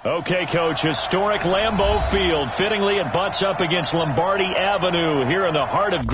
Okay, Coach, historic Lambeau Field. Fittingly, it butts up against Lombardi Avenue here in the heart of...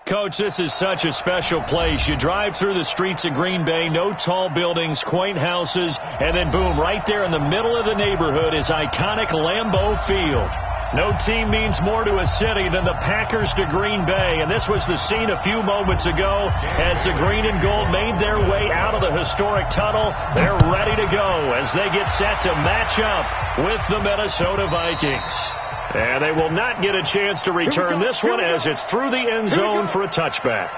Coach, this is such a special place. You drive through the streets of Green Bay, no tall buildings, quaint houses, and then boom, right there in the middle of the neighborhood is iconic Lambeau Field. No team means more to a city than the Packers to Green Bay, and this was the scene a few moments ago as the green and gold made their way out of the historic tunnel. They're ready to go as they get set to match up with the Minnesota Vikings. And they will not get a chance to return this one as it's through the end zone for a touchback.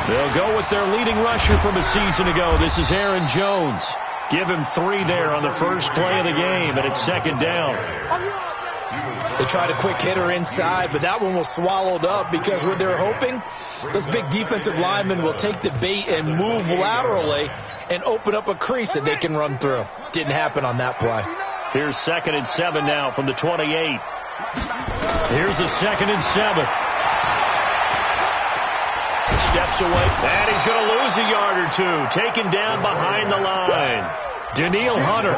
They'll go with their leading rusher from a season ago. This is Aaron Jones. Give him 3 there on the first play of the game, and it's second down. They tried a quick hitter inside, but that one was swallowed up because what they're hoping, this big defensive lineman will take the bait and move laterally and open up a crease that they can run through. Didn't happen on that play. Here's 2nd and 7 now from the 28. Here's a 2nd and 7. Steps away, and he's going to lose a yard or two. Taken down behind the line. Danielle Hunter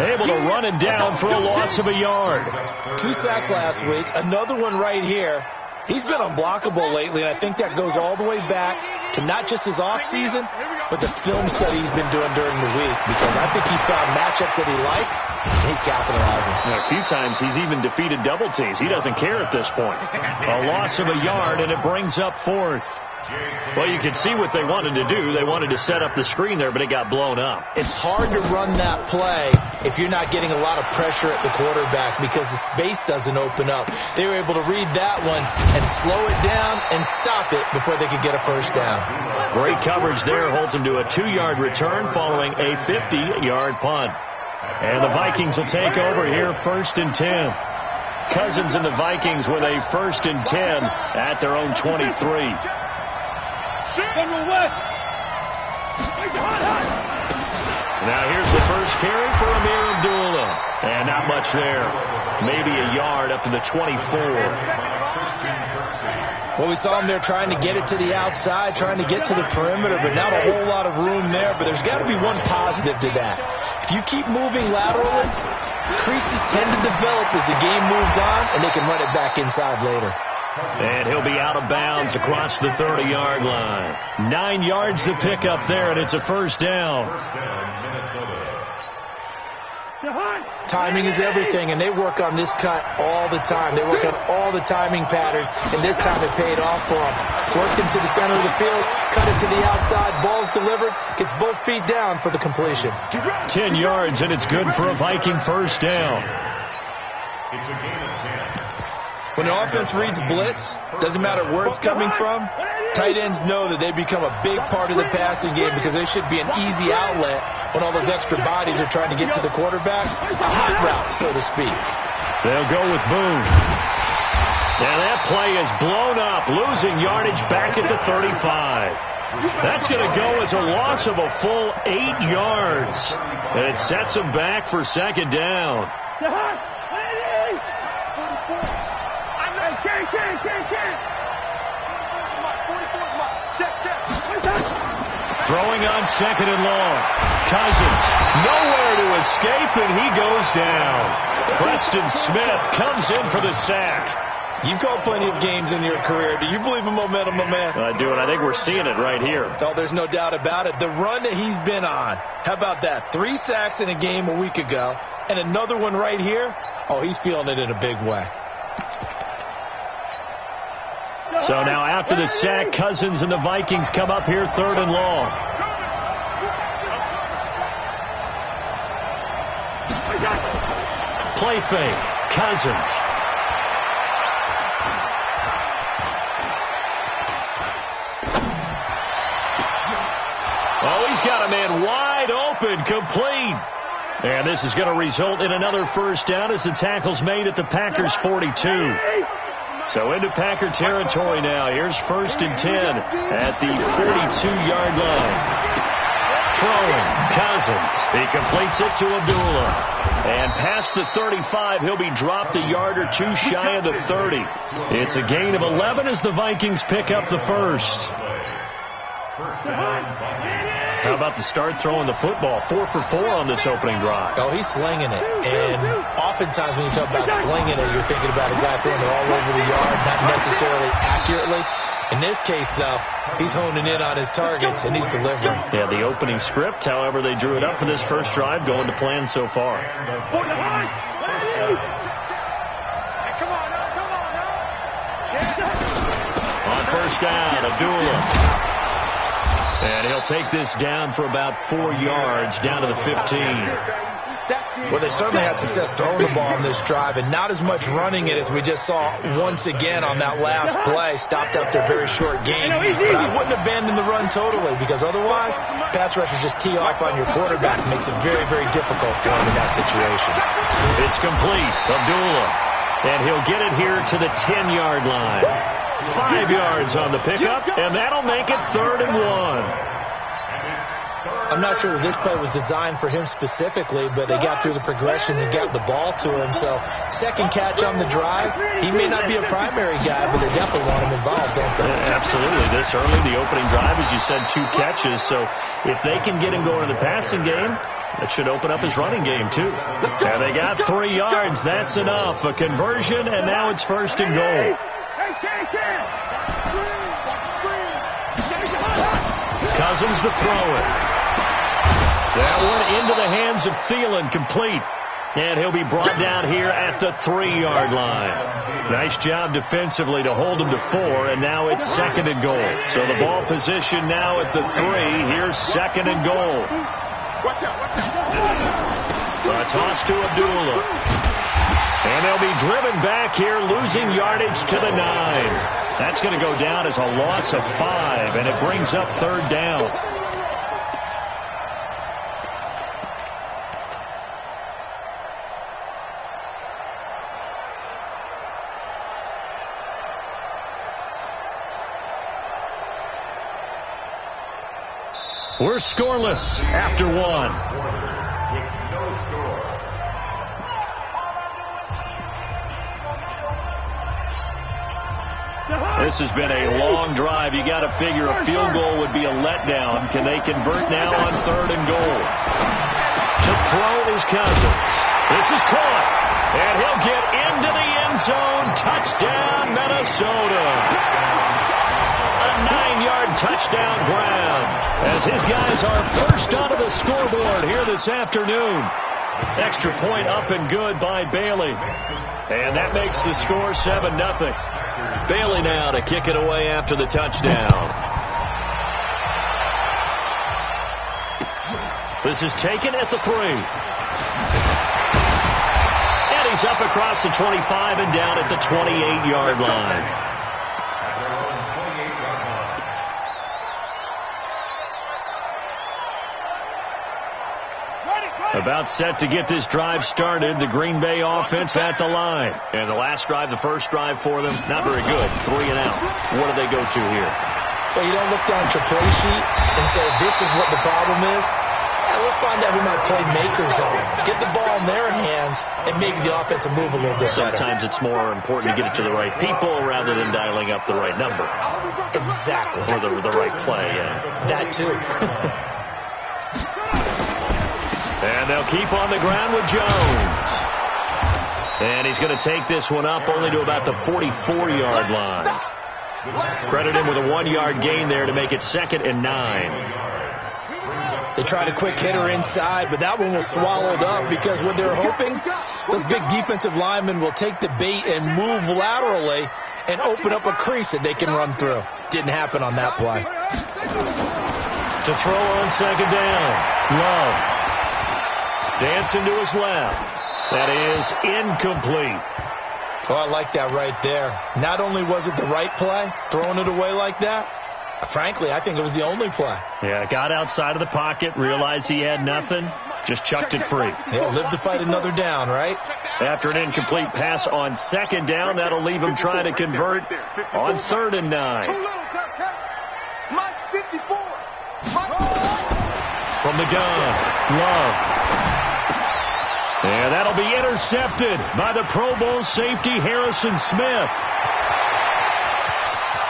able to run it down for a loss of a yard. 2 sacks last week, another one right here. He's been unblockable lately, and I think that goes all the way back to not just his offseason, but the film study he's been doing during the week, because I think he's found matchups that he likes, and he's capitalizing. A few times he's even defeated double teams. He doesn't care at this point. A loss of a yard, and it brings up 4th. Well, you can see what they wanted to do. They wanted to set up the screen there, but it got blown up. It's hard to run that play if you're not getting a lot of pressure at the quarterback because the space doesn't open up. They were able to read that one and slow it down and stop it before they could get a first down. Great coverage there. Holds them to a 2-yard return following a 50-yard punt. And the Vikings will take over here 1st and 10. Cousins and the Vikings with a 1st and 10 at their own 23. Central West. Now here's the first carry for Amir Abdullah. And not much there. Maybe a yard up to the 24. Well, we saw him there trying to get it to the outside, trying to get to the perimeter, but not a whole lot of room there. But there's got to be one positive to that. If you keep moving laterally, creases tend to develop as the game moves on, and they can run it back inside later. And he'll be out of bounds across the 30-yard line. 9 yards to pick up there, and it's a first down. Timing is everything, and they work on this cut all the time. They work on all the timing patterns, and this time it paid off for them. Worked him to the center of the field, cut it to the outside, ball's delivered, gets both feet down for the completion. 10 yards, and it's good for a Viking first down. It's a gain of 10. When an offense reads blitz, doesn't matter where it's coming from, tight ends know that they become a big part of the passing game because they should be an easy outlet when all those extra bodies are trying to get to the quarterback. A hot route, so to speak. They'll go with Boone. And that play is blown up, losing yardage back at the 35. That's going to go as a loss of a full 8 yards. And it sets them back for second down. Throwing on second and long. Cousins, nowhere to escape, and he goes down. Preston Smith comes in for the sack. You've called plenty of games in your career. Do you believe in momentum, my man? I do, and I think we're seeing it right here. Oh, there's no doubt about it. The run that he's been on, how about that? 3 sacks in a game a week ago, and another one right here. Oh, he's feeling it in a big way. So now after the sack, Cousins and the Vikings come up here third and long. Play fake. Cousins. Oh, he's got a man wide open, complete. And this is going to result in another first down as the tackle's made at the Packers' 42. So into Packer territory now. Here's first and 10 at the 42-yard line. Throwing, Cousins. He completes it to Abdullah. And past the 35, he'll be dropped a yard or two shy of the 30. It's a gain of 11 as the Vikings pick up the first. How about the start throwing the football? 4 for 4 on this opening drive. Oh, he's slinging it. And oftentimes when you talk about slinging it, you're thinking about a guy throwing it all over the yard, not necessarily accurately. In this case, though, he's honing in on his targets, and he's delivering. Yeah, the opening script, however they drew it up for this first drive, going to plan so far. On first down, Abdullah. And he'll take this down for about 4 yards, down to the 15. Well, they certainly had success throwing the ball on this drive, and not as much running it as we just saw once again on that last play. Stopped after a very short game. But I wouldn't abandon the run totally, because otherwise, pass rushers just tee off on your quarterback. It makes it very, very difficult for him in that situation. It's complete. Abdullah. And he'll get it here to the 10-yard line. 5 yards on the pickup, and that'll make it 3rd and 1. I'm not sure that this play was designed for him specifically, but they got through the progressions and got the ball to him. So second catch on the drive. He may not be a primary guy, but they definitely want him involved, don't they? Absolutely. This early, the opening drive, as you said, 2 catches. So if they can get him going in the passing game, that should open up his running game, too. And they got 3 yards. That's enough. A conversion, and now it's 1st and goal. Cousins to throw it. That one into the hands of Thielen, complete. And he'll be brought down here at the 3-yard line. Nice job defensively to hold him to 4, and now it's 2nd and goal. So the ball position now at the 3. Here's 2nd and goal. A toss to Abdullah. And they'll be driven back here, losing yardage to the 9. That's going to go down as a loss of 5, and it brings up 3rd down. We're scoreless after one. With no score. This has been a long drive. You got to figure a field goal would be a letdown. Can they convert now on 3rd and goal? To throw is Cousins. This is caught. And he'll get into the end zone. Touchdown, Minnesota. A 9-yard touchdown grab as his guys are first onto the scoreboard here this afternoon. Extra point up and good by Bailey. And that makes the score 7-0. Bailey now to kick it away after the touchdown. This is taken at the 3. And he's up across the 25 and down at the 28-yard line. About set to get this drive started. The Green Bay offense at the line. And the last drive, the first drive for them, not very good. 3 and out. What do they go to here? Well, you don't look down at your play sheet and say, this is what the problem is. We'll find out who my playmakers are. Get the ball in their hands and make the offense move a little bit better. Sometimes it's more important to get it to the right people rather than dialing up the right number. Exactly. Or the right play, yeah. That too. And they'll keep on the ground with Jones. And he's going to take this one up only to about the 44-yard line. Credit him with a 1-yard gain there to make it 2nd and 9. They tried a quick hitter inside, but that one was swallowed up because what they're hoping, those big defensive linemen will take the bait and move laterally and open up a crease that they can run through. Didn't happen on that play. To throw on 2nd down. Love. Dancing to his left. That is incomplete. Oh, I like that right there. Not only was it the right play, throwing it away like that, frankly, I think it was the only play. Yeah, got outside of the pocket, realized he had nothing, just chucked it free. Yeah, live to fight another down, right? After an incomplete pass on 2nd down, that'll leave him trying to convert on 3rd and 9. From the gun, Love. And that'll be intercepted by the Pro Bowl safety Harrison Smith.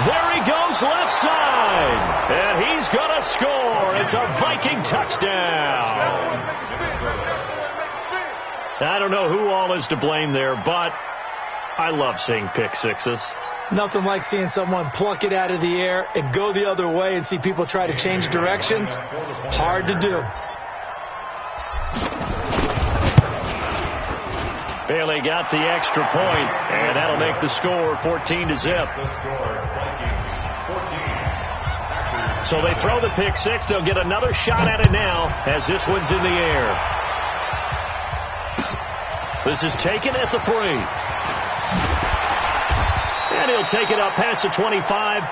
There he goes left side. And he's going to score. It's a Viking touchdown. I don't know who all is to blame there, but I love seeing pick sixes. Nothing like seeing someone pluck it out of the air and go the other way and see people try to change directions. Hard to do. Bailey got the extra point, and that'll make the score 14-0. So they throw the pick six. They'll get another shot at it now as this one's in the air. This is taken at the 3. And he'll take it up past the 25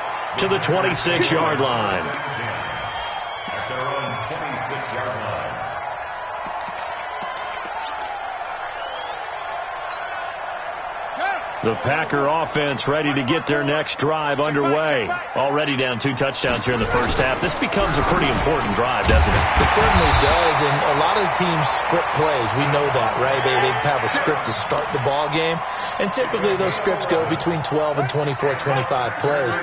to the 26-yard line. At their own 26-yard line. The Packer offense ready to get their next drive underway. Already down 2 touchdowns here in the first half. This becomes a pretty important drive, doesn't it? It certainly does, and a lot of the teams script plays. We know that, right? They have a script to start the ball game, and typically those scripts go between 12 and 24, 25 plays.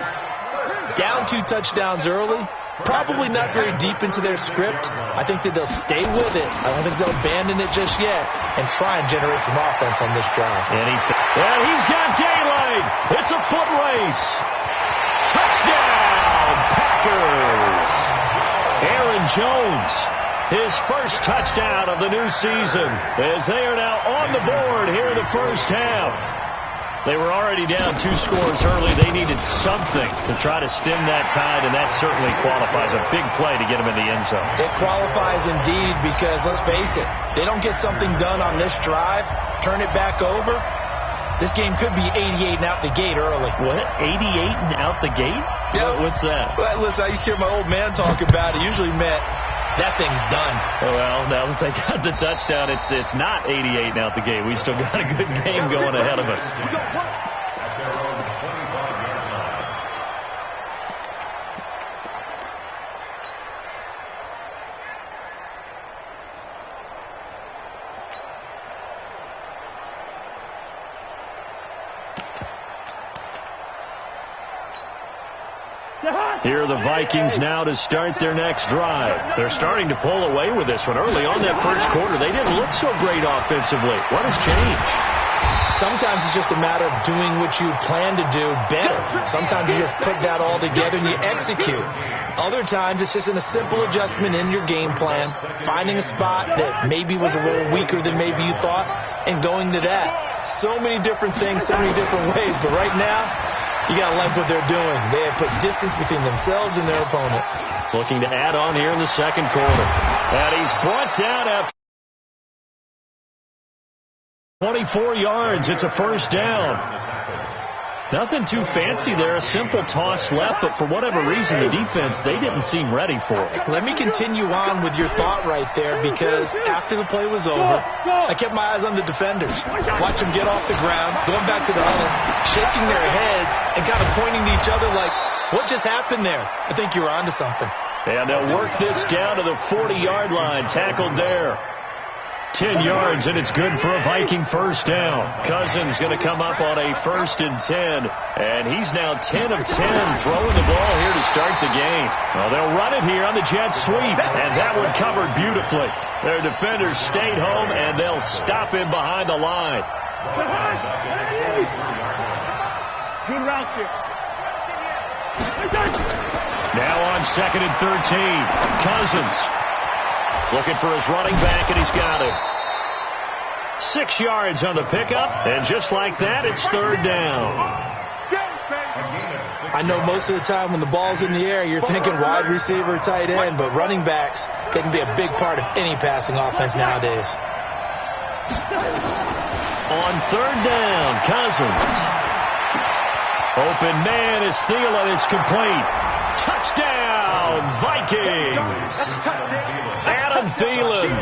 Down 2 touchdowns early, probably not very deep into their script. I think that they'll stay with it. I don't think they'll abandon it just yet and try and generate some offense on this drive. And he's got daylight. It's a foot race. Touchdown, Packers. Aaron Jones, his first touchdown of the new season, as they are now on the board here in the first half. They were already down 2 scores early. They needed something to try to stem that tide, and that certainly qualifies. A big play to get them in the end zone. It qualifies indeed because, let's face it, they don't get something done on this drive, turn it back over, this game could be 88 and out the gate early. What? 88 and out the gate? Yeah. What's that? Well, listen, I used to hear my old man talk about it. Usually meant that thing's done. Well, now that they got the touchdown, it's not 88 and out the gate. We still got a good game going ahead of us. At their own 25-yard line. Here are the Vikings now to start their next drive. They're starting to pull away with this one. Early on that first quarter, they didn't look so great offensively. What has changed? Sometimes it's just a matter of doing what you plan to do better. Sometimes you just put that all together and you execute. Other times it's just a simple adjustment in your game plan, finding a spot that maybe was a little weaker than maybe you thought, and going to that. So many different things, so many different ways. But right now, you got to like what they're doing. They have put distance between themselves and their opponent. Looking to add on here in the second quarter. And he's brought down after 24 yards. It's a first down. Nothing too fancy there. A simple toss left, but for whatever reason, the defense, they didn't seem ready for it. Let me continue on with your thought right there, because after the play was over, I kept my eyes on the defenders. Watch them get off the ground, going back to the huddle, shaking their heads, and kind of pointing to each other like, what just happened there? I think you were onto something. And they'll work this down to the 40-yard line. Tackled there. 10 yards, and it's good for a Viking first down. Cousins going to come up on a 1st and 10, and he's now 10 of 10 throwing the ball here to start the game. Well, they'll run it here on the jet sweep, and that one covered beautifully. Their defenders stayed home, and they'll stop him behind the line. Good route here. Now on 2nd and 13, Cousins looking for his running back, and he's got him. 6 yards on the pickup, and just like that, it's 3rd down. I know most of the time when the ball's in the air, you're thinking wide receiver, tight end, but running backs, they can be a big part of any passing offense nowadays. On 3rd down, Cousins. Open man is Thielen. It's complete. Touchdown, Vikings. Adam Thielen,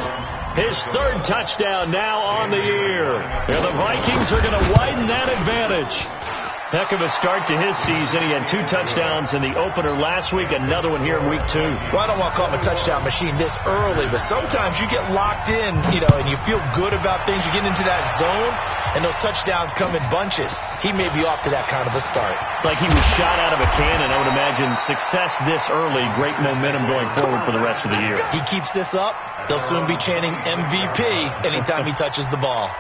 his 3rd touchdown now on the year. And the Vikings are going to widen that advantage. Heck of a start to his season. He had 2 touchdowns in the opener last week, another one here in week 2. Well, I don't want to call him a touchdown machine this early, but sometimes you get locked in, and you feel good about things. You get into that zone, and those touchdowns come in bunches. He may be off to that kind of a start. Like he was shot out of a cannon. I would imagine success this early, great momentum going forward for the rest of the year. He keeps this up, they'll soon be chanting MVP anytime he touches the ball.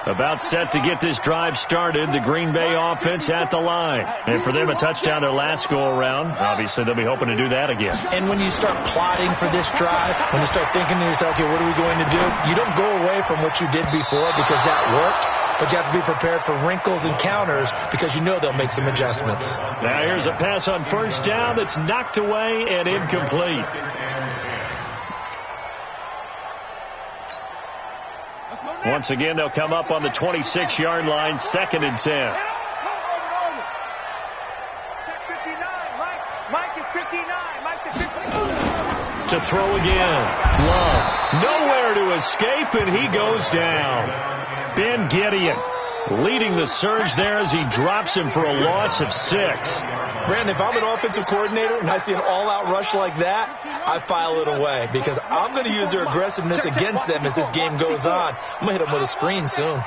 About set to get this drive started, the Green Bay offense at the line. And for them, a touchdown their last go-around. Obviously, they'll be hoping to do that again. And when you start plotting for this drive, when you start thinking to yourself, okay, what are we going to do? You don't go away from what you did before because that worked, but you have to be prepared for wrinkles and counters because you know they'll make some adjustments. Now here's a pass on 1st down that's knocked away and incomplete. Once again, they'll come up on the 26-yard line, 2nd and 10. To throw again. Love. Nowhere to escape, and he goes down. Ben Gideon leading the surge there as he drops him for a loss of 6. Brandon, if I'm an offensive coordinator and I see an all-out rush like that, I file it away because I'm going to use their aggressiveness against them as this game goes on. I'm going to hit them with a screen soon.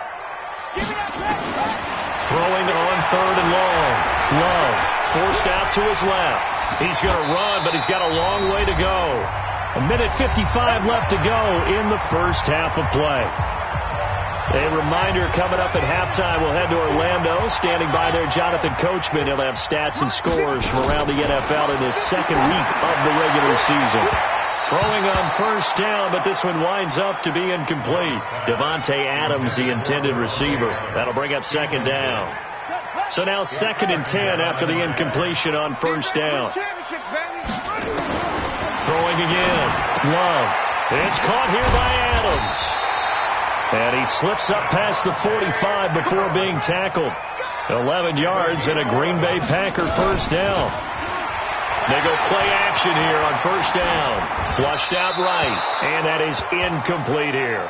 Throwing on 3rd and long. Love forced out to his left. He's going to run, but he's got a long way to go. 1:55 left to go in the first half of play. A reminder coming up at halftime, we'll head to Orlando. Standing by there, Jonathan Coachman. He'll have stats and scores from around the NFL in this 2nd week of the regular season. Throwing on 1st down, but this one winds up to be incomplete. Devontae Adams, the intended receiver. That'll bring up 2nd down. So now 2nd and 10 after the incompletion on 1st down. Throwing again. Love. It's caught here by Adams. And he slips up past the 45 before being tackled. 11 yards and a Green Bay Packer 1st down. They go play action here on 1st down. Flushed out right, and that is incomplete here.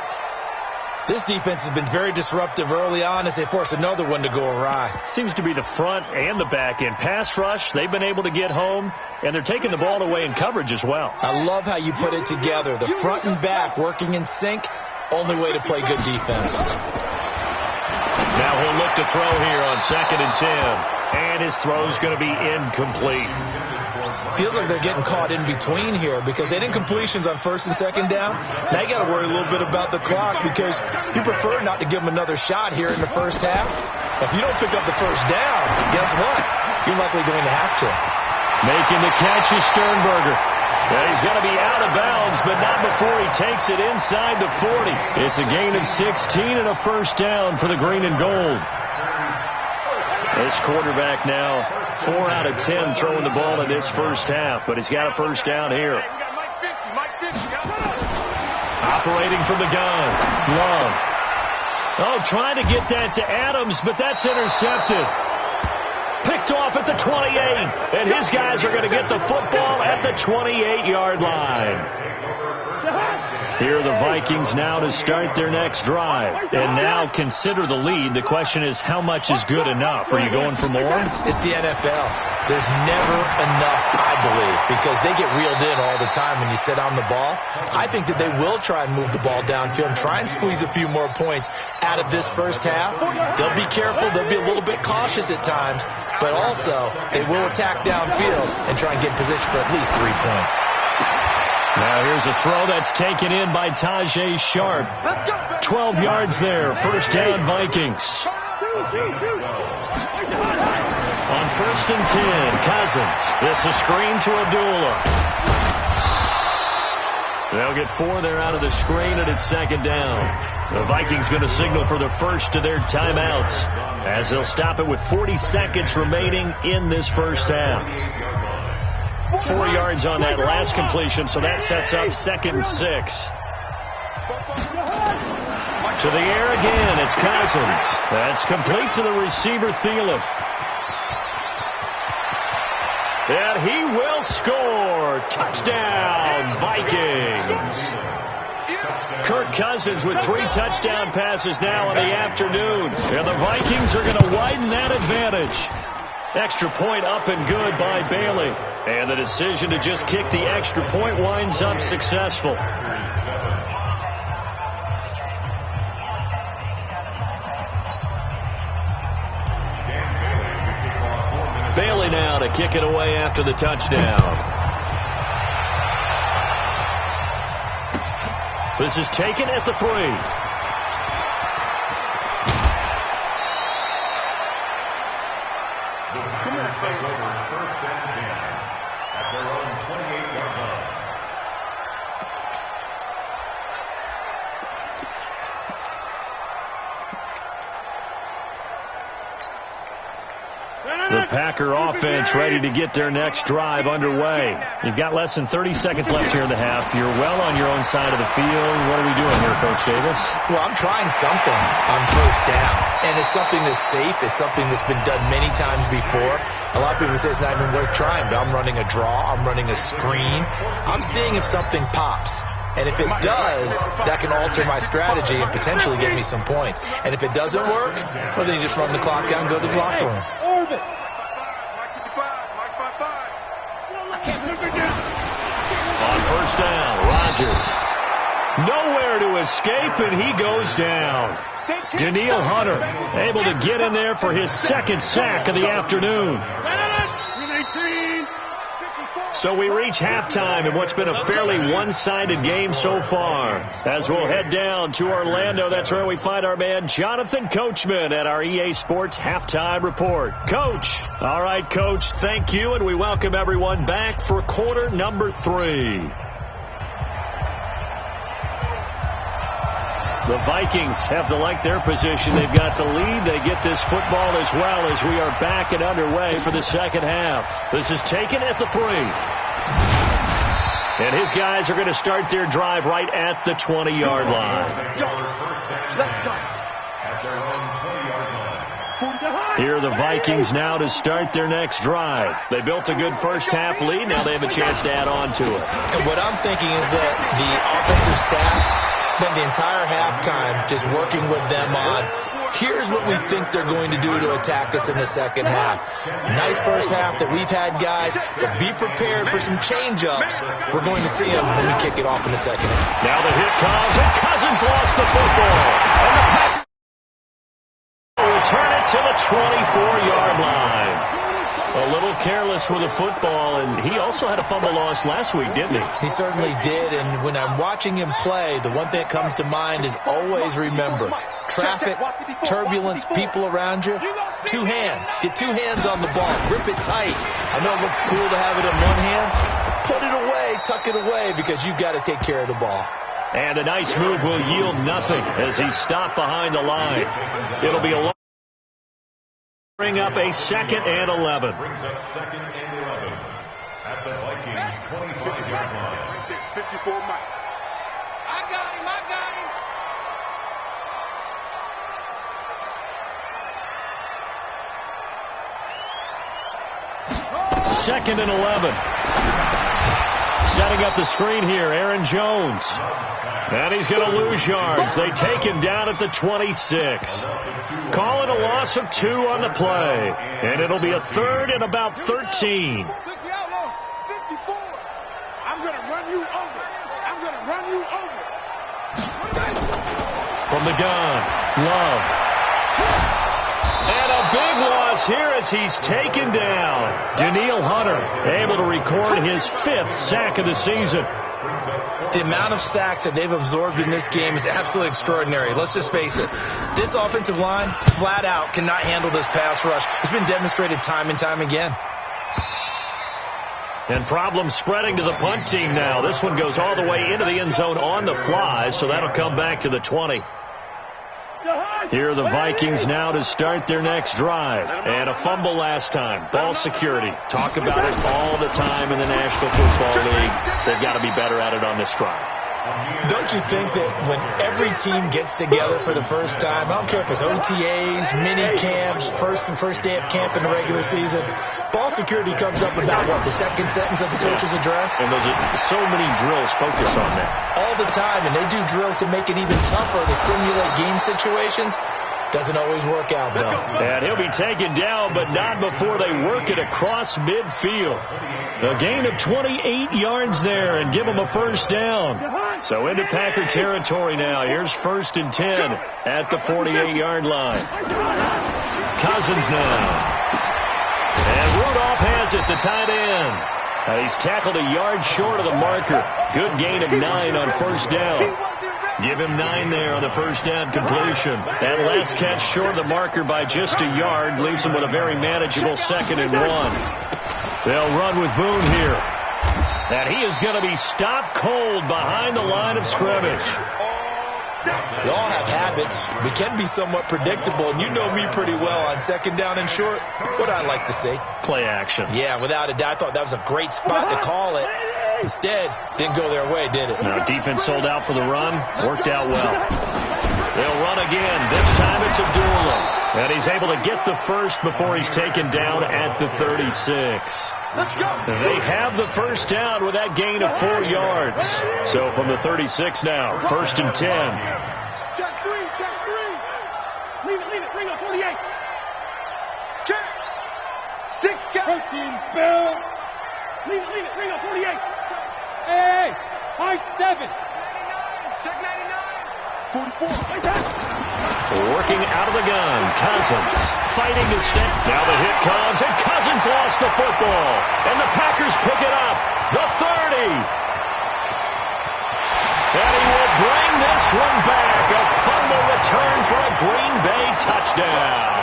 This defense has been very disruptive early on as they force another one to go awry. Seems to be the front and the back end. Pass rush, they've been able to get home, and they're taking the ball away in coverage as well. I love how you put it together. The front and back working in sync. Only way to play good defense. Now he'll look to throw here on 2nd and 10. And his throw's going to be incomplete. Feels like they're getting caught in between here because they didn't completions on 1st and 2nd down. Now you got to worry a little bit about the clock because you prefer not to give them another shot here in the first half. If you don't pick up the first down, guess what? You're likely going to have to. Making the catch is Sternberger. And he's going to be out of bounds, but not before he takes it inside the 40. It's a gain of 16 and a first down for the green and gold. This quarterback now 4 out of 10 throwing the ball in this first half, but he's got a first down here. Operating from the gun, Love. Oh, trying to get that to Adams, but that's intercepted. Picked off at the 28, and his guys are going to get the football at the 28-yard line. Here are the Vikings now to start their next drive. And now consider the lead. The question is, how much is good enough? Are you going for more? It's the NFL. There's never enough, I believe, because they get reeled in all the time when you sit on the ball. I think that they will try and move the ball downfield and try and squeeze a few more points out of this first half. They'll be careful. They'll be a little bit cautious at times, but also they will attack downfield and try and get in position for at least 3 points. Now here's a throw that's taken in by Tajay Sharp. 12 yards there. First down, Vikings. On 1st and 10, Cousins. This is screen to Abdullah. They'll get 4 there out of the screen, and it's 2nd down. The Vikings going to signal for the first of their timeouts as they'll stop it with 40 seconds remaining in this first half. 4 yards on that last completion, so that sets up 2nd and 6. To the air again, it's Cousins. That's complete to the receiver, Thielen. And he will score. Touchdown, Vikings. Kirk Cousins with 3 touchdown passes now in the afternoon. And the Vikings are going to widen that advantage. Extra point up and good by Bailey. And the decision to just kick the extra point winds up successful. Bailey now to kick it away after the touchdown. This is taken at the 3. Take over 1st and 10 at their own 28-yard line. The Packer offense ready to get their next drive underway. You've got less than 30 seconds left here in the half. You're well on your own side of the field. What are we doing here, Coach Davis? Well, I'm trying something on 1st down, and it's something that's safe. It's something that's been done many times before. A lot of people say it's not even worth trying, but I'm running a draw. I'm running a screen. I'm seeing if something pops. And if it does, that can alter my strategy and potentially get me some points. And if it doesn't work, well, then you just run the clock down and go to the locker room. On 1st down, Rodgers. Nowhere to escape, and he goes down. Daniil Hunter able to get in there for his 2nd sack of the afternoon. So we reach halftime in what's been a fairly one-sided game so far. As we'll head down to Orlando, that's where we find our man Jonathan Coachman at our EA Sports Halftime Report. Coach. All right, Coach, thank you, and we welcome everyone back for quarter number 3. The Vikings have to like their position. They've got the lead. They get this football as well as we are back and underway for the second half. This is taken at the 3. And his guys are going to start their drive right at the 20-yard line. Let's go. Here are the Vikings now to start their next drive. They built a good first half lead. Now they have a chance to add on to it. And what I'm thinking is that the offensive staff spent the entire halftime just working with them on, here's what we think they're going to do to attack us in the second half. Nice first half that we've had, guys, but be prepared for some change-ups. We're going to see them when we kick it off in the second half. Now the hit comes, and Cousins lost the football. And the Packers with 24-yard line. A little careless with the football, and he also had a fumble loss last week, didn't he? He certainly did, and when I'm watching him play, the one thing that comes to mind is always remember, traffic, turbulence, people around you, two hands. Get two hands on the ball. Grip it tight. I know it looks cool to have it in one hand. Put it away, tuck it away, because you've got to take care of the ball. And a nice move will yield nothing as he's stopped behind the line. It'll be a long... Bring up a 2nd and 11. Brings up 2nd and 11 at the Vikings 25-yard line. 54 Mike. I got him. 2nd and 11. Setting up the screen here, Aaron Jones. And he's going to lose yards. They take him down at the 26. Call it a loss of 2 on the play. And it'll be a 3rd and about 13. 54. I'm going to run you over. From the gun, Love. And a big loss here as he's taken down. Danielle Hunter able to record his 5th sack of the season. The amount of sacks that they've absorbed in this game is absolutely extraordinary. Let's just face it. This offensive line, flat out, cannot handle this pass rush. It's been demonstrated time and time again. And problems spreading to the punt team now. This one goes all the way into the end zone on the fly, so that'll come back to the 20. Here are the Vikings now to start their next drive. And a fumble last time. Ball security. Talk about it all the time in the National Football League. They've got to be better at it on this drive. Don't you think that when every team gets together for the first time, I don't care if it's OTAs, mini camps, first day of camp in the regular season, ball security comes up about, what, the second sentence of the coach's address? And there's so many drills focus on that. All the time, and they do drills to make it even tougher to simulate game situations. Doesn't always work out, though. And he'll be taken down, but not before they work it across midfield. A gain of 28 yards there and give him a first down. So into Packer territory now. Here's 1st and 10 at the 48-yard line. Cousins now. And Rudolph has it, the tight end. He's tackled a yard short of the marker. Good gain of 9 on first down. Give him 9 there on the first down completion. That last catch short of the marker by just a yard leaves him with a very manageable 2nd and 1. They'll run with Boone here. And he is going to be stopped cold behind the line of scrimmage. We all have habits. We can be somewhat predictable, and you know me pretty well on 2nd down and short. What I like to see. Play action. Yeah, without a doubt. I thought that was a great spot to call it. Instead, didn't go their way, did it? No, defense sold out for the run. Worked out well. They'll run again. This time it's Abdullah. And he's able to get the first before he's taken down at the 36. Let's go. They have the first down with that gain of 4 yards. So from the 36 now, 1st and 10. Check 3. Leave it. Bring up 48. Check. 6 count. Protein spill. Leave it. Bring up 48. Hey. High 7. 99. Check 99. 44. Like that. Working out of the gun. Cousins fighting to step. Now the hit comes, and Cousins lost the football. And the Packers pick it up. The 30. And he will bring this one back. A fumble return for a Green Bay touchdown.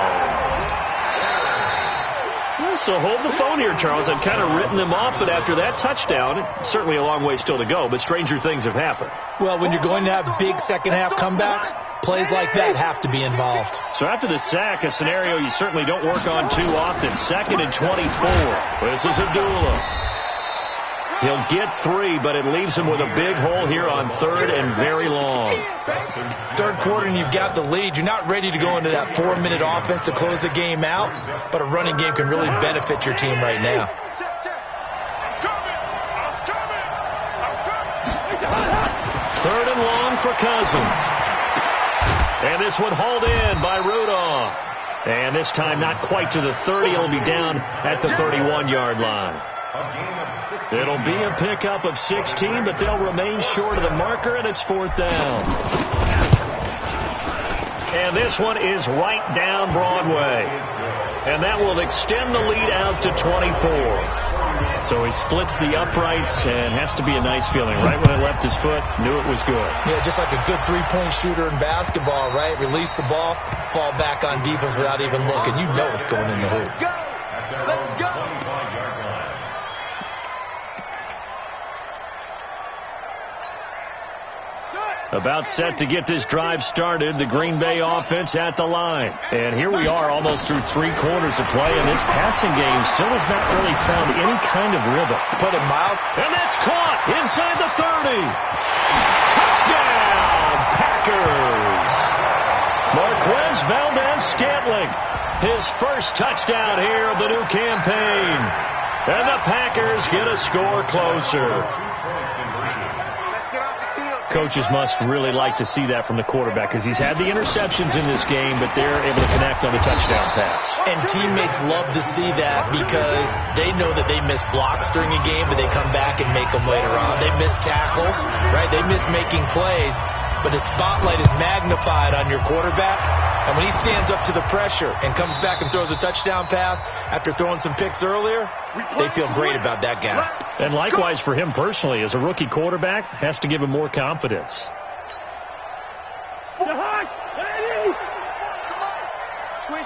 So hold the phone here, Charles. I've kind of written them off, but after that touchdown, certainly a long way still to go, but stranger things have happened. Well, when you're going to have big second-half comebacks, plays like that have to be involved. So after the sack, a scenario you certainly don't work on too often. 2nd and 24. This is Abdullah. He'll get 3, but it leaves him with a big hole here on 3rd and very long. 3rd quarter and you've got the lead. You're not ready to go into that 4-minute offense to close the game out, but a running game can really benefit your team right now. 3rd and long for Cousins. And this one hauled in by Rudolph. And this time not quite to the 30. It'll be down at the 31-yard line. It'll be a pickup of 16, but they'll remain short of the marker, and it's 4th down. And this one is right down Broadway. And that will extend the lead out to 24. So he splits the uprights, and has to be a nice feeling. Right when it left his foot, knew it was good. Yeah, just like a good three-point shooter in basketball, right? Release the ball, fall back on defense without even looking. You know it's going in the hoop. Let's go. About set to get this drive started, the Green Bay offense at the line. And here we are almost through 3 quarters of play, and this passing game still has not really found any kind of rhythm. Put it mild. And that's caught inside the 30. Touchdown, Packers. Marquez Valdez-Scantling, his first touchdown here of the new campaign. And the Packers get a score closer. Coaches must really like to see that from the quarterback because he's had the interceptions in this game, but they're able to connect on the touchdown pass. And teammates love to see that because they know that they miss blocks during a game, but they come back and make them later on. They miss tackles, right? They miss making plays, but the spotlight is magnified on your quarterback. And when he stands up to the pressure and comes back and throws a touchdown pass after throwing some picks earlier, they feel great about that guy. And likewise for him personally, as a rookie quarterback, has to give him more confidence.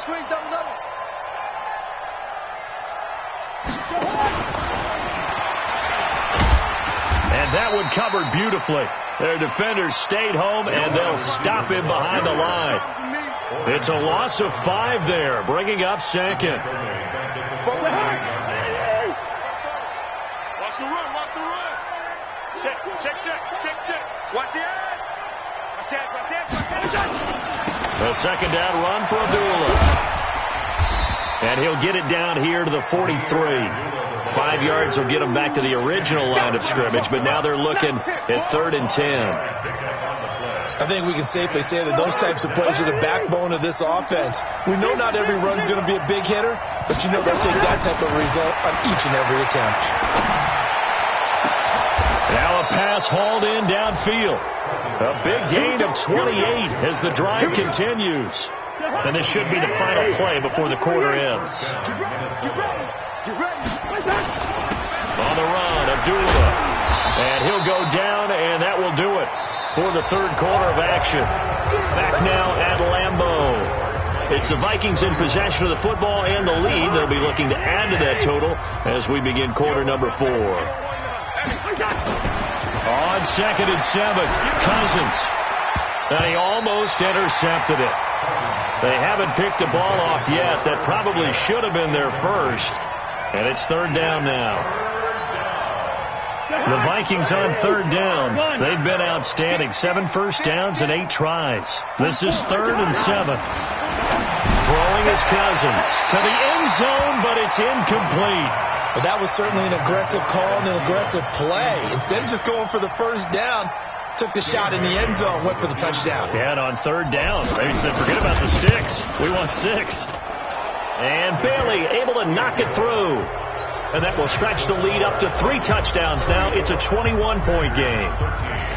Squeeze, double. And that one covered beautifully. Their defenders stayed home, and they'll stop him behind the line. It's a loss of 5 there, bringing up second. Watch the run. Check. Watch the end. Watch it. The second down run for Abdullah. And he'll get it down here to the 43. 5 yards will get him back to the original line of scrimmage, but now they're looking at 3rd and 10. I think we can safely say that those types of plays are the backbone of this offense. We know not every run's going to be a big hitter, but you know they'll take that type of result on each and every attempt. Now a pass hauled in downfield. A big gain of 28 as the drive continues. And this should be the final play before the quarter ends. On the run, Abdullah. And he'll go down, and that will do it for the 3rd quarter of action. Back now at Lambeau. It's the Vikings in possession of the football and the lead. They'll be looking to add to that total as we begin quarter number 4. On 2nd and 7, Cousins. And he almost intercepted it. They haven't picked a ball off yet. That probably should have been their first. And it's 3rd down now. The Vikings on 3rd down. They've been outstanding. 7 first downs and 8 tries. This is 3rd and 7. Throwing is Cousins to the end zone, but it's incomplete. But that was certainly an aggressive call and an aggressive play. Instead of just going for the first down, took the shot in the end zone, went for the touchdown. Yeah, and on 3rd down, they said, forget about the sticks. We want 6. And Bailey able to knock it through. And that will stretch the lead up to 3 touchdowns now. It's a 21-point game.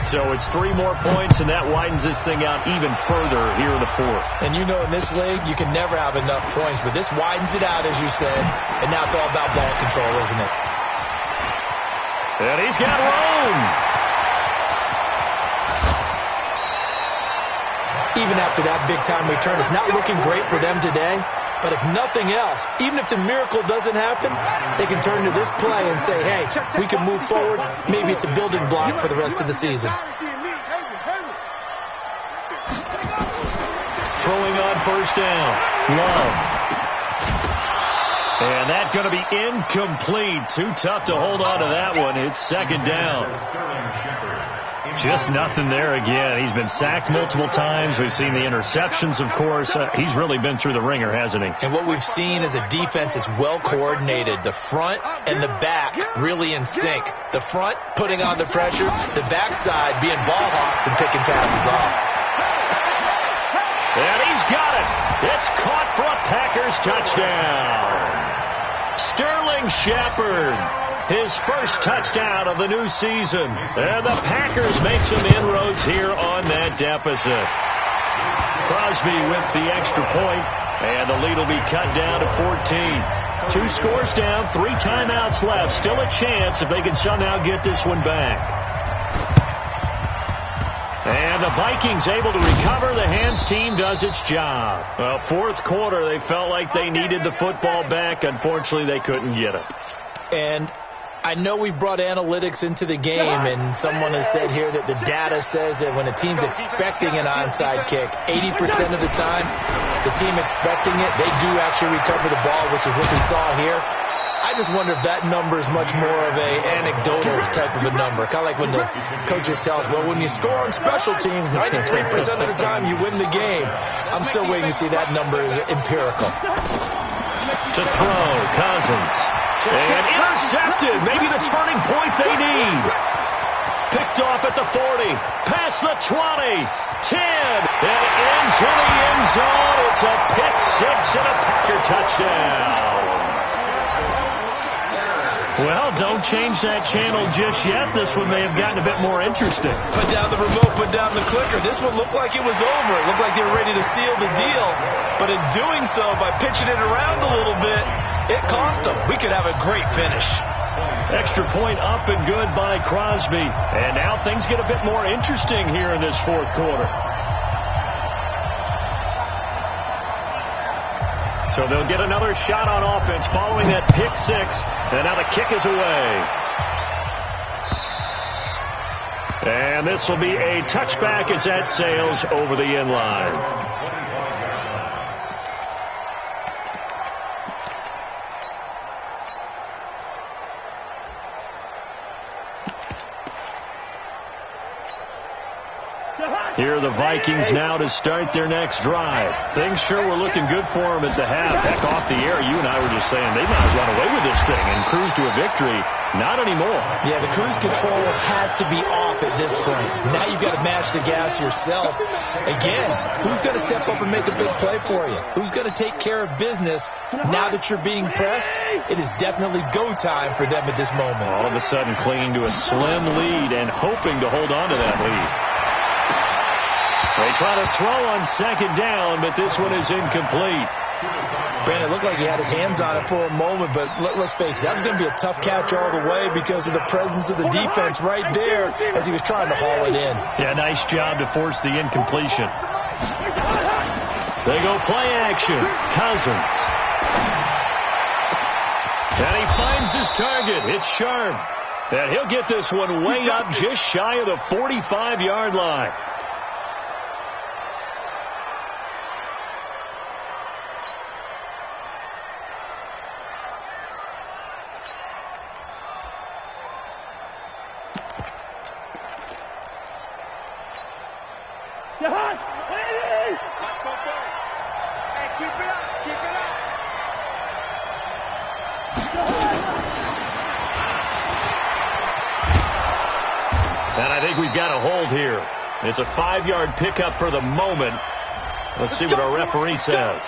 So it's 3 more points, and that widens this thing out even further here in the 4th. And you know in this league, you can never have enough points. But this widens it out, as you said. And now it's all about ball control, isn't it? And he's got room. Even after that big-time return, it's not looking great for them today. But if nothing else, even if the miracle doesn't happen, they can turn to this play and say, hey, we can move forward. Maybe it's a building block for the rest of the season. Throwing on 1st down. Love. And that's going to be incomplete. Too tough to hold on to that one. It's 2nd down. Just nothing there again. He's been sacked multiple times. We've seen the interceptions, of course. He's really been through the ringer, hasn't he? And what we've seen is a defense that's well coordinated. The front and the back really in sync. The front putting on the pressure. The backside being ball hawks and picking passes off. And he's got it. It's caught for a Packers touchdown. Sterling Shepard. His first touchdown of the new season. And the Packers make some inroads here on that deficit. Crosby with the extra point, and the lead will be cut down to 14. 2 scores down, 3 timeouts left. Still a chance if they can somehow get this one back. And the Vikings able to recover. The hands team does its job. Well, fourth quarter, they felt like they needed the football back. Unfortunately, they couldn't get it. And I know we brought analytics into the game, and someone has said here that the data says that when a team's expecting an onside kick, 80% of the time, the team expecting it, they do actually recover the ball, which is what we saw here. I just wonder if that number is much more of a anecdotal type of a number. Kind of like when the coaches tell us, well, when you score on special teams, 93% of the time you win the game. I'm still waiting to see that number is empirical. To throw, Cousins. And intercepted. Maybe the turning point they need. Picked off at the 40. Past the 20. 10. And into the end zone. It's a pick six and a Packer touchdown. Well, don't change that channel just yet. This one may have gotten a bit more interesting. Put down the remote, put down the clicker. This one looked like it was over. It looked like they were ready to seal the deal. But in doing so, by pitching it around a little bit, it cost them. We could have a great finish. Extra point up and good by Crosby. And now things get a bit more interesting here in this fourth quarter. So they'll get another shot on offense following that pick six. And now the kick is away. And this will be a touchback as that sails over the end line. Here are the Vikings now to start their next drive. Things sure were looking good for them at the half. Heck, off the air, you and I were just saying they might run away with this thing and cruise to a victory. Not anymore. Yeah, the cruise control has to be off at this point. Now you've got to match the gas yourself. Again, who's going to step up and make a big play for you? Who's going to take care of business now that you're being pressed? It is definitely go time for them at this moment. All of a sudden clinging to a slim lead and hoping to hold on to that lead. They try to throw on second down, but this one is incomplete. Brandon, it looked like he had his hands on it for a moment, but let's face it, that was going to be a tough catch all the way because of the presence of the defense right there as he was trying to haul it in. Yeah, nice job to force the incompletion. They go play action. Cousins. And he finds his target. It's Sharp. And he'll get this one way up just shy of the 45-yard line. And I think we've got a hold here. It's a 5-yard pickup for the moment. Let's see what our referee says.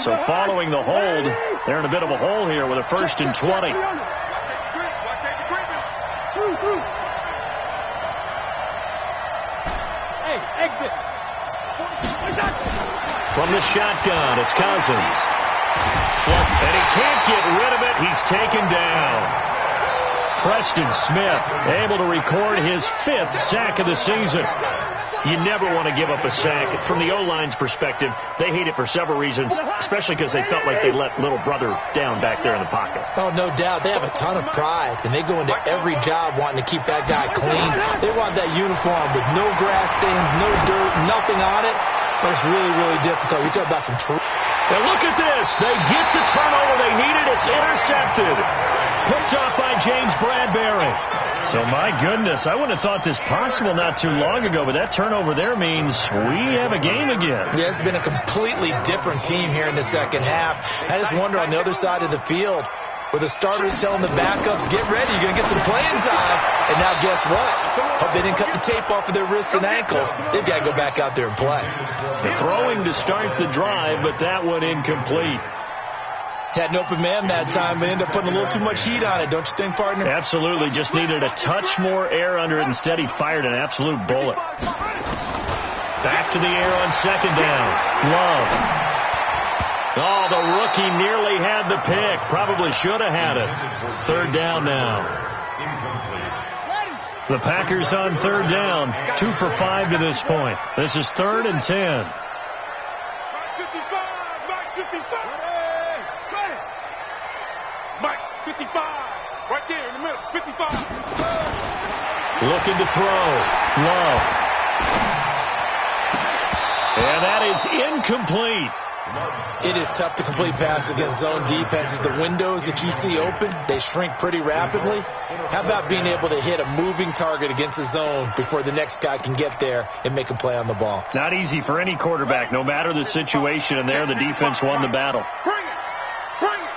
So following the hold, they're in a bit of a hole here with a 1st and 20. Hey, exit. From the shotgun, it's Cousins. And he can't get rid of it. He's taken down. Preston Smith able to record his 5th sack of the season. You never want to give up a sack. From the O-line's perspective, they hate it for several reasons, especially because they felt like they let little brother down back there in the pocket. Oh, no doubt. They have a ton of pride, and they go into every job wanting to keep that guy clean. They want that uniform with no grass stains, no dirt, nothing on it. But it's really, really difficult. We talk about some truth. And look at this. They get the turnover they needed. It's intercepted. Picked off by James Bradbury. So, my goodness, I wouldn't have thought this possible not too long ago, but that turnover there means we have a game again. Yeah, it's been a completely different team here in the second half. I just wonder on the other side of the field where the starters telling the backups, get ready, you're going to get some playing time. And now guess what? Hope they didn't cut the tape off of their wrists and ankles. They've got to go back out there and play. The throwing to start the drive, but that one incomplete. Had an open man that time, but ended up putting a little too much heat on it, don't you think, partner? Absolutely. Just needed a touch more air under it. Instead, he fired an absolute bullet. Back to the air on second down. Love. Oh, the rookie nearly had the pick. Probably should have had it. Third down now. The Packers on third down. 2 for 5 to this point. This is 3rd and 10. Mike, 55. Right there in the middle. 55. Looking to throw. Love. And that is incomplete. It is tough to complete passes against zone defenses. The windows that you see open, they shrink pretty rapidly. How about being able to hit a moving target against a zone before the next guy can get there and make a play on the ball? Not easy for any quarterback, no matter the situation, and there the defense won the battle. Bring it. Bring it.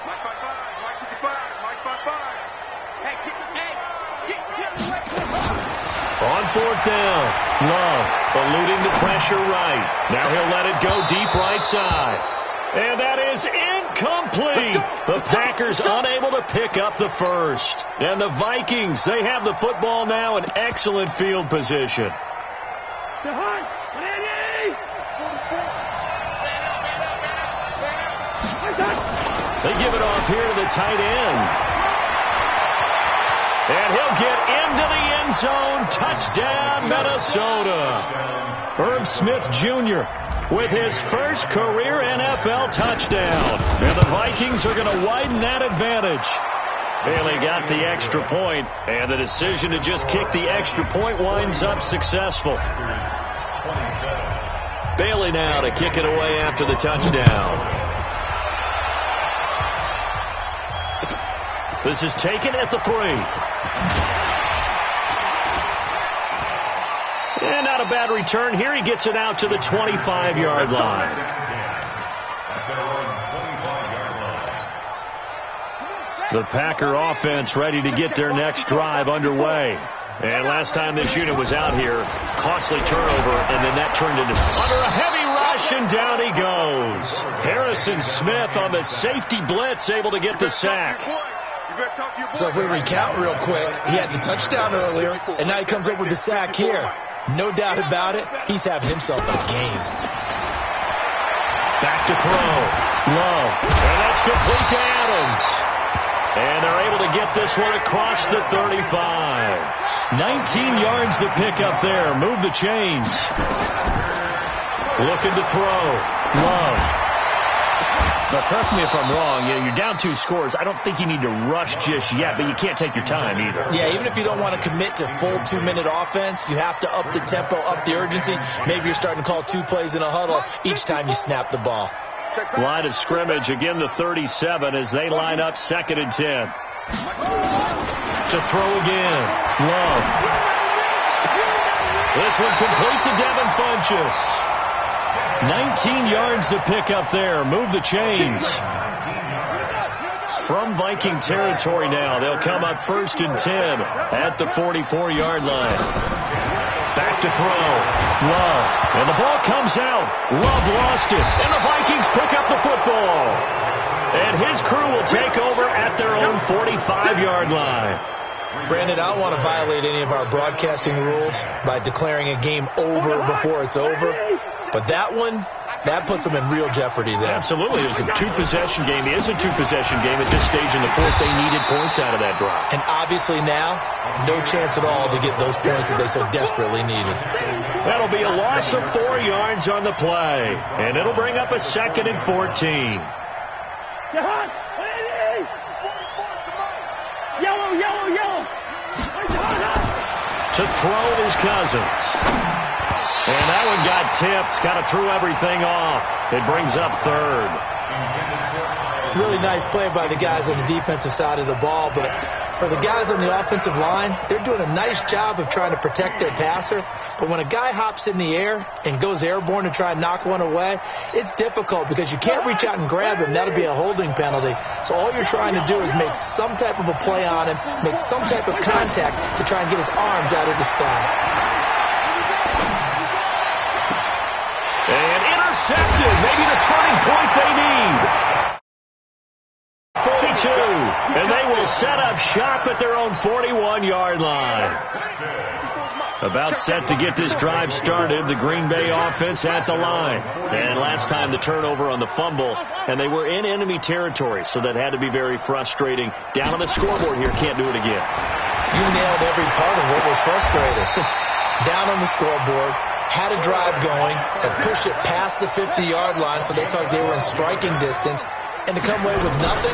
Mike 55. Mike 55. Mike 55. Hey, get. On fourth down, Love eluding the pressure right. Now he'll let it go deep right side. And that is incomplete. The Packers unable to pick up the first. And the Vikings, they have the football now in excellent field position. They give it off here to the tight end. And he'll get into the end zone. Touchdown, Minnesota. Herb Smith Jr. with his first career NFL touchdown. And the Vikings are going to widen that advantage. Bailey got the extra point, and the decision to just kick the extra point winds up successful. Bailey now to kick it away after the touchdown. This is taken at the 3. And not a bad return here. He gets it out to the 25-yard line. The Packer offense ready to get their next drive underway. And last time this unit was out here, costly turnover, and then that turned into under a heavy rush, and down he goes. Harrison Smith on the safety blitz, able to get the sack. So if we recount real quick, he had the touchdown earlier, and now he comes up with the sack here. No doubt about it, he's having himself a game. Back to throw. Love. And that's complete to Adams. And they're able to get this one across the 35. 19 yards to pick up there. Move the chains. Looking to throw. Love. But correct me if I'm wrong, you're down 2 scores. I don't think you need to rush just yet, but you can't take your time either. Yeah, even if you don't want to commit to full 2-minute offense, you have to up the tempo, up the urgency. Maybe you're starting to call 2 plays in a huddle each time you snap the ball. Line of scrimmage, again the 37 as they line up 2nd and 10. To throw again. Love. This one complete to Devin Funchess. 19 yards to pick up there. Move the chains. From Viking territory now, they'll come up 1st and 10 at the 44-yard line. Back to throw. Love. And the ball comes out. Love lost it. And the Vikings pick up the football. And his crew will take over at their own 45-yard line. Brandon, I don't want to violate any of our broadcasting rules by declaring a game over before it's over. But that one, that puts them in real jeopardy there. Absolutely. It was a 2-possession game. It is a 2-possession game at this stage in the 4th. They needed points out of that drive. And obviously now, no chance at all to get those points that they so desperately needed. That'll be a loss of 4 yards on the play. And it'll bring up a 2nd and 14. Yellow. To throw is Cousins. And that one got tipped. Kind of threw everything off. It brings up 3rd. Really nice play by the guys on the defensive side of the ball, but for the guys on the offensive line, they're doing a nice job of trying to protect their passer. But when a guy hops in the air and goes airborne to try and knock one away, it's difficult because you can't reach out and grab him. That'll be a holding penalty. So all you're trying to do is make some type of a play on him, make some type of contact to try and get his arms out of the sky. intercepted. Maybe the turning point they need. 42, and they will set up shop at their own 41-yard line. About set to get this drive started, the Green Bay offense at the line. And last time the turnover on the fumble, and they were in enemy territory, so that had to be very frustrating. Down on the scoreboard here, can't do it again. You nailed every part of what was frustrating. Down on the scoreboard, had a drive going, and pushed it past the 50-yard line, so they thought they were in striking distance. And to come away with nothing,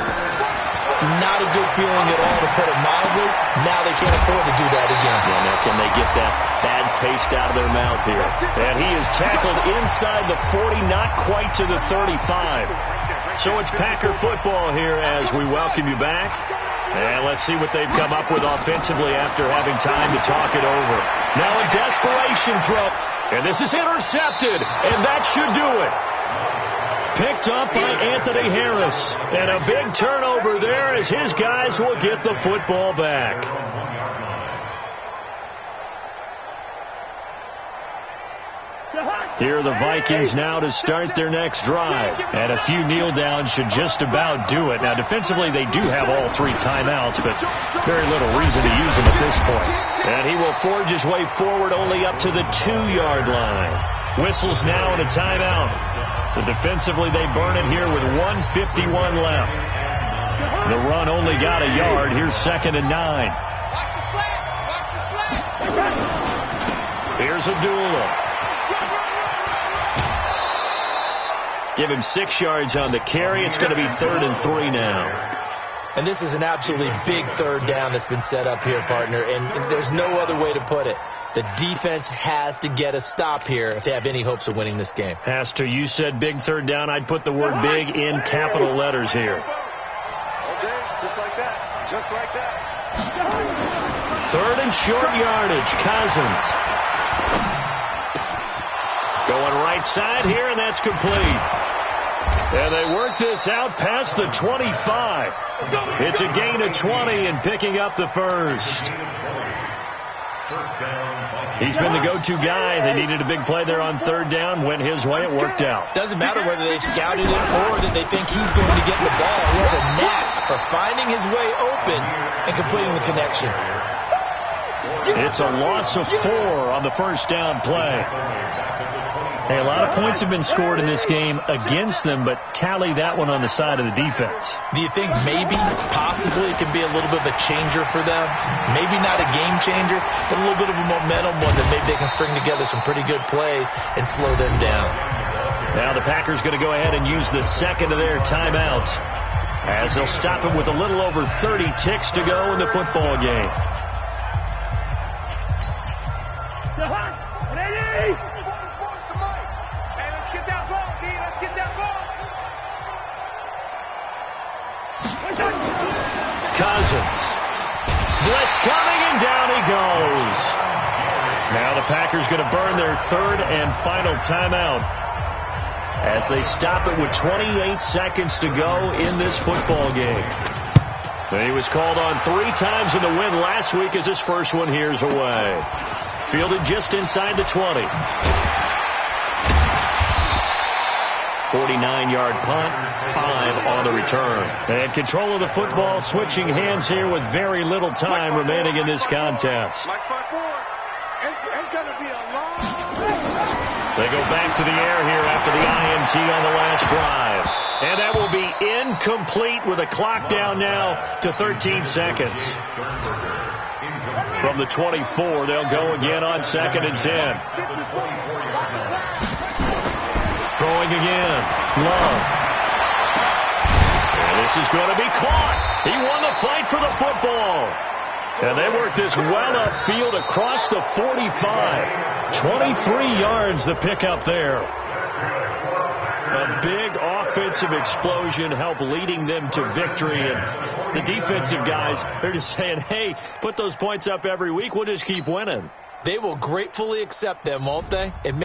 not a good feeling at all, to put it mildly. Now they can't afford to do that again. Yeah, now can they get that bad taste out of their mouth here? And he is tackled inside the 40, not quite to the 35. So it's Packer football here as we welcome you back. And let's see what they've come up with offensively after having time to talk it over. Now a desperation throw. And this is intercepted, and that should do it. Picked up by Anthony Harris. And a big turnover there as his guys will get the football back. Here are the Vikings now to start their next drive. And a few kneel downs should just about do it. Now, defensively, they do have all three timeouts, but very little reason to use them at this point. And he will forge his way forward only up to the 2-yard line. Whistles now and a timeout. So defensively, they burn it here with 1:51 left. The run only got a yard. Here's 2nd and 9. Here's Abdullah. Give him 6 yards on the carry. It's going to be 3rd and 3 now. And this is an absolutely big third down that's been set up here, partner. And there's no other way to put it. The defense has to get a stop here if they have any hopes of winning this game. Has to. You said big third down. I'd put the word big in capital letters here. Okay, just like that. Just like that. 3rd and short yardage. Cousins. Going right side here, and that's complete. And they work this out past the 25. It's a gain of 20 and picking up the first. He's been the go-to guy. They needed a big play there on 3rd down. Went his way. It worked out. Doesn't matter whether they've scouted it or that they think he's going to get the ball. He has a knack for finding his way open and completing the connection. It's a loss of 4 on the first down play. Hey, a lot of points have been scored in this game against them, but tally that one on the side of the defense. Do you think maybe, possibly, it can be a little bit of a changer for them? Maybe not a game changer, but a little bit of a momentum one that maybe they can string together some pretty good plays and slow them down. Now the Packers going to go ahead and use the second of their timeouts as they'll stop it with a little over 30 ticks to go in the football game. Ready? Get that ball, D. Let's get that ball. Cousins. Blitz coming, and down he goes. Now the Packers going to burn their 3rd and final timeout as they stop it with 28 seconds to go in this football game. He was called on 3 times in the win last week as his first one here's away. Fielded just inside the 20. 49-yard punt, 5 on the return. And control of the football, switching hands here with very little time remaining in this contest. It's going to be a long... They go back to the air here after the INT on the last drive. And that will be incomplete with a clock down now to 13 seconds. From the 24, they'll go again on 2nd and 10. Throwing again. Love. And this is going to be caught. He won the fight for the football. And they work this well upfield across the 45. 23 yards the pickup there. A big offensive explosion helped leading them to victory. And the defensive guys, they're just saying, hey, put those points up every week. We'll just keep winning. They will gratefully accept them, won't they? It